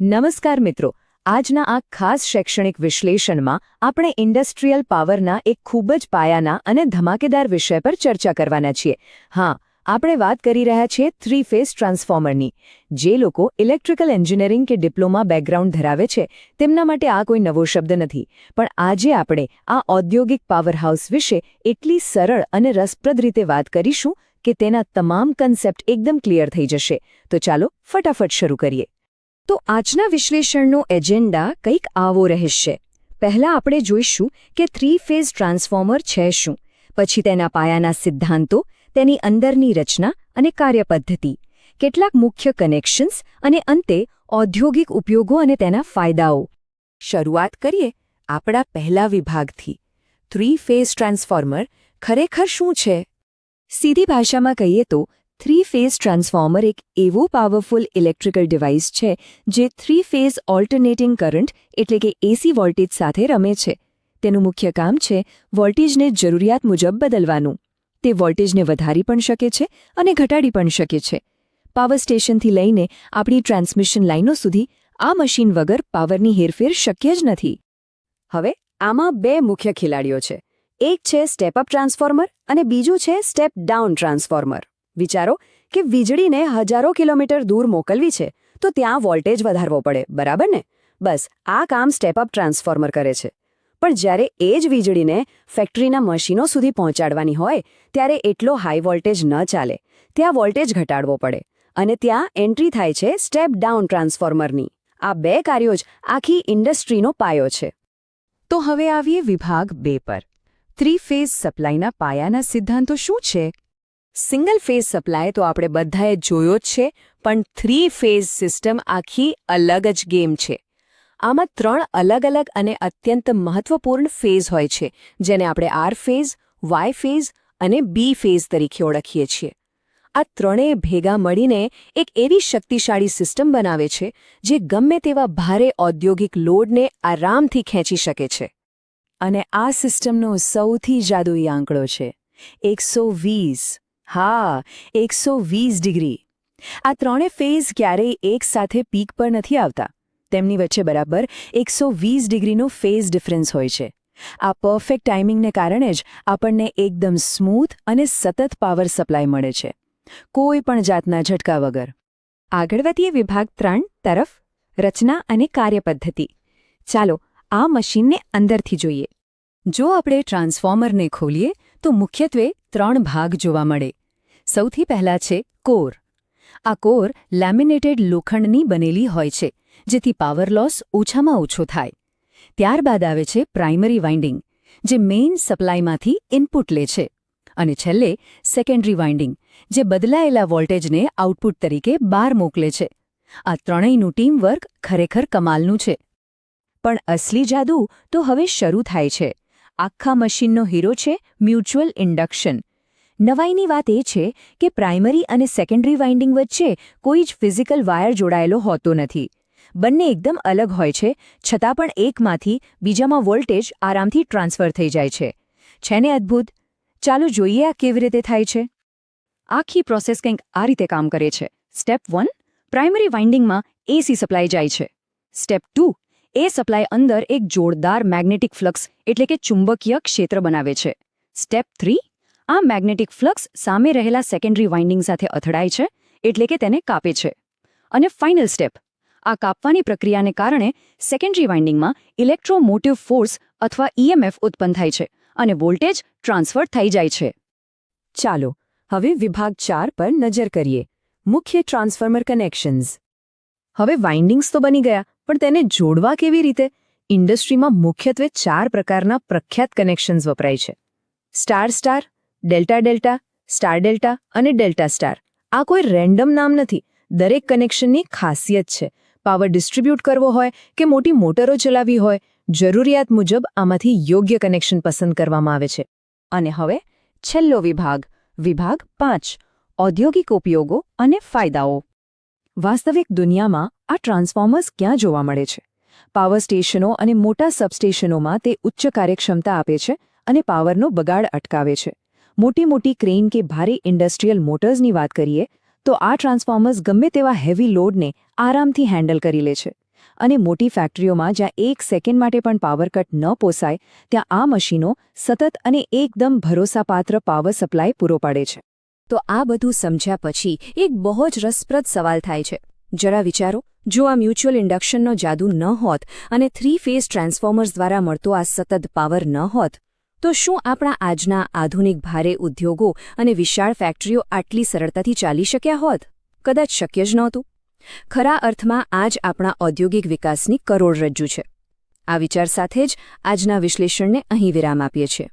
નમસ્કાર મિત્રો, આજના આ ખાસ શૈક્ષણિક વિશ્લેષણમાં આપણે ઇન્ડસ્ટ્રીયલ પાવરના એક ખૂબ જ પાયાના અને ધમાકેદાર વિષય પર ચર્ચા કરવાના છીએ. હા, આપણે વાત કરી રહ્યા છીએ 3-ફેઝ ટ્રાન્સફોર્મરની. જે લોકો ઇલેક્ટ્રિકલ એન્જિનિયરિંગ કે ડિપ્લોમા બેકગ્રાઉન્ડ ધરાવે છે તેમના માટે આ કોઈ નવો શબ્દ નથી, પણ આજે આપણે આ ઔદ્યોગિક પાવરહાઉસ વિશે એટલી સરળ અને રસપ્રદ રીતે વાત કરીશું કે તેના તમામ કન્સેપ્ટ એકદમ ક્લિયર થઈ જશે. તો ચાલો ફટાફટ શરૂ કરીએ. તો આજના વિશ્લેષણનો એજન્ડા કંઈક આવો રહેશે. પહેલા આપણે જોઈશું કે 3-ફેઝ ટ્રાન્સફોર્મર છે શું, પછી તેના પાયાના સિદ્ધાંતો, તેની અંદરની રચના અને કાર્યપદ્ધતિ, કેટલાક મુખ્ય કનેક્શન્સ અને અંતે ઔદ્યોગિક ઉપયોગો અને તેના ફાયદાઓ. શરૂઆત કરીએ આપણા પહેલા વિભાગથી. 3-ફેઝ ટ્રાન્સફોર્મર ખરેખર શું છે? સીધી ભાષામાં કહીએ તો 3-ફેઝ ટ્રાન્સફોર્મર એક એવું પાવરફુલ ઇલેક્ટ્રિકલ ડિવાઇસ છે જે 3-ફેઝ ઓલ્ટરનેટિંગ કરંટ એટલે કે એસી વોલ્ટેજ સાથે રમે છે. તેનું મુખ્ય કામ છે વોલ્ટેજને જરૂરિયાત મુજબ બદલવાનું. તે વોલ્ટેજને વધારી પણ શકે છે અને ઘટાડી પણ શકે છે. પાવર સ્ટેશનથી લઈને આપણી ટ્રાન્સમિશન લાઇનો સુધી આ મશીન વગર પાવરની હેરફેર શક્ય જ નથી. હવે આમાં બે મુખ્ય ખેલાડીઓ છે. એક છે સ્ટેપ અપ ટ્રાન્સફોર્મર અને બીજું છે સ્ટેપ ડાઉન ટ્રાન્સફોર્મર. વિચારો કે વીજળીને હજારો કિલોમીટર દૂર મોકલવી છે તો ત્યાં વોલ્ટેજ વધારવો પડે, બરાબર ને? બસ આ કામ સ્ટેપ અપ ટ્રાન્સફોર્મર કરે છે. પણ જ્યારે એ જ વીજળીને ફેક્ટરીના મશીનો સુધી પહોંચાડવાની હોય ત્યારે એટલો હાઈ વોલ્ટેજ ન ચાલે. ત્યાં વોલ્ટેજ ઘટાડવો પડે અને ત્યાં એન્ટ્રી થાય છે સ્ટેપ ડાઉન ટ્રાન્સફોર્મરની. આ બે કાર્યો જ આખી ઇન્ડસ્ટ્રીનો પાયો છે. તો હવે આવીએ વિભાગ 2 પર. 3-ફેઝ સપ્લાયના પાયાના સિદ્ધાંતો શું છે? સિંગલ ફેઝ સપ્લાય તો આપણે બધાએ જોયો જ છે, પણ 3-ફેઝ સિસ્ટમ આખી અલગ જ ગેમ છે. આમાં 3 અલગ-અલગ અને અત્યંત મહત્વપૂર્ણ ફેઝ હોય છે, જેને આપણે આર ફેઝ, વાય ફેઝ અને બી ફેઝ તરીકે ઓળખીએ છીએ. આ ત્રણેય ભેગા મળીને એક એવી શક્તિશાળી સિસ્ટમ બનાવે છે જે ગમે તેવા ભારે ઔદ્યોગિક લોડને આરામથી ખેંચી શકે છે. અને આ સિસ્ટમનો સૌથી જાદુઈ આંકડો છે 120. હા, 120 ડિગ્રી. આ ત્રણે ફેઝ ક્યારેય એક સાથે પીક પર નથી આવતા. તેમની વચ્ચે બરાબર 120 ડિગ્રીનો ફેઝ ડિફરન્સ હોય છે. આ પરફેક્ટ ટાઈમિંગને કારણે જ આપણને એકદમ સ્મૂથ અને સતત પાવર સપ્લાય મળે છે, કોઈ પણ જાતના ઝટકા વગર. આગળ વધીએ વિભાગ 3 તરફ, રચના અને કાર્યપદ્ધતિ. ચાલો આ મશીનને અંદરથી જોઈએ. જો આપણે ટ્રાન્સફોર્મરને ખોલીએ તો મુખ્યત્વે 3 ભાગ જોવા મળે. સૌથી પહેલા છે કોર. આ કોર લેમિનેટેડ લોખંડની બનેલી હોય છે, જેથી પાવર લોસ ઓછામાં ઓછો થાય. ત્યારબાદ આવે છે પ્રાઇમરી વાઇન્ડિંગ, જે મેઇન સપ્લાયમાંથી ઇનપુટ લે છે. અને છેલ્લે સેકન્ડરી વાઇન્ડિંગ, જે બદલાયેલા વોલ્ટેજને આઉટપુટ તરીકે બહાર મોકલે છે. આ ત્રણેયનું ટીમવર્ક ખરેખર કમાલનું છે. પણ અસલી જાદુ તો હવે શરૂ થાય છે. આખા મશીનનો હીરો છે મ્યુચ્યુઅલ ઇન્ડક્શન. નવાઈની વાત એ છે કે પ્રાઇમરી અને સેકન્ડરી વાઇન્ડિંગ વચ્ચે કોઈ જ ફિઝિકલ વાયર જોડાયેલો હોતો નથી. બંને એકદમ અલગ હોય છે, છતાં પણ એકમાંથી બીજામાં વોલ્ટેજ આરામથી ટ્રાન્સફર થઈ જાય છે. છે ને અદ્ભુત? ચાલો જોઈએ આ કેવી રીતે થાય છે. આખી પ્રોસેસ કંઈક આ રીતે કામ કરે છે. સ્ટેપ 1, પ્રાઇમરી વાઇન્ડિંગમાં એસી સપ્લાય જાય છે. સ્ટેપ 2, એ સપ્લાય અંદર એક જોરદાર મેગ્નેટિક ફ્લક્સ એટલે કે ચુંબકીય ક્ષેત્ર બનાવે છે. સ્ટેપ 3, આ મેગ્નેટિક ફ્લક્સ સામે રહેલા સેકન્ડરી વાઇન્ડિંગ સાથે અથડાય છે, એટલે કે તેને કાપે છે. અને ફાઇનલ સ્ટેપ, આ કાપવાની પ્રક્રિયાને કારણે સેકન્ડરી વાઇન્ડિંગમાં ઇલેક્ટ્રોમોટિવ ફોર્સ અથવા ઇએમએફ ઉત્પન્ન થાય છે અને વોલ્ટેજ ટ્રાન્સફર થઈ જાય છે. ચાલો હવે વિભાગ 4 પર નજર કરીએ. મુખ્ય ટ્રાન્સફોર્મર કનેક્શન્સ. હવે વાઇન્ડિંગ્સ તો બની ગયા, પણ તેને જોડવા કેવી રીતે? ઇન્ડસ્ટ્રીમાં મુખ્યત્વે 4 પ્રકારના પ્રખ્યાત કનેક્શન્સ વપરાય છે. Star star, delta delta, star delta અને ડેલ્ટા સ્ટાર. આ કોઈ રેન્ડમ નામ નથી. દરેક કનેક્શનની ખાસિયત છે. પાવર ડિસ્ટ્રીબ્યુટ કરવો હોય કે મોટી મોટરો ચલાવવી હોય, જરૂરિયાત મુજબ આમાંથી યોગ્ય કનેક્શન પસંદ કરવામાં આવે છે. અને હવે છેલ્લો વિભાગ, વિભાગ 5, ઔદ્યોગિક ઉપયોગો અને ફાયદાઓ. વાસ્તવિક દુનિયામાં આ ટ્રાન્સફોર્મર્સ ક્યાં જોવા મળે છે? પાવર સ્ટેશનો અને મોટા સબસ્ટેશનોમાં તે ઉચ્ચ કાર્યક્ષમતા આપે છે અને પાવરનો બગાડ અટકાવે છે. મોટી મોટી ક્રેન કે ભારે ઇન્ડસ્ટ્રીયલ મોટર્સની વાત કરીએ તો આ ટ્રાન્સફોર્મર્સ ગમે તેવા હેવી લોડને આરામથી હેન્ડલ કરી લે છે. અને મોટી ફેક્ટરીઓમાં જ્યાં 1 સેકન્ડ માટે પણ પાવર કટ ન પોસાય ત્યાં આ મશીનો સતત અને એકદમ ભરોસાપાત્ર પાવર સપ્લાય પૂરો પાડે છે. તો આ બધું સમજ્યા પછી એક બહુ જ રસપ્રદ સવાલ થાય છે. જરા વિચારો, જો આ મ્યુચ્યુઅલ ઇન્ડક્શનનો જાદુ ન હોત અને 3 ફેઝ ટ્રાન્સફોર્મર્સ દ્વારા મળતો આ સતત પાવર ન હોત, તો શું આપણા આજના આધુનિક ભારે ઉદ્યોગો અને વિશાળ ફેક્ટરીઓ આટલી સરળતાથી ચાલી શક્યા હોત? કદાચ શક્ય જ નહોતું. ખરા અર્થમાં આ જ આપણા ઔદ્યોગિક વિકાસની કરોડરજ્જુ છે. આ વિચાર સાથે જ આજના વિશ્લેષણને અહીં વિરામ આપીએ છીએ.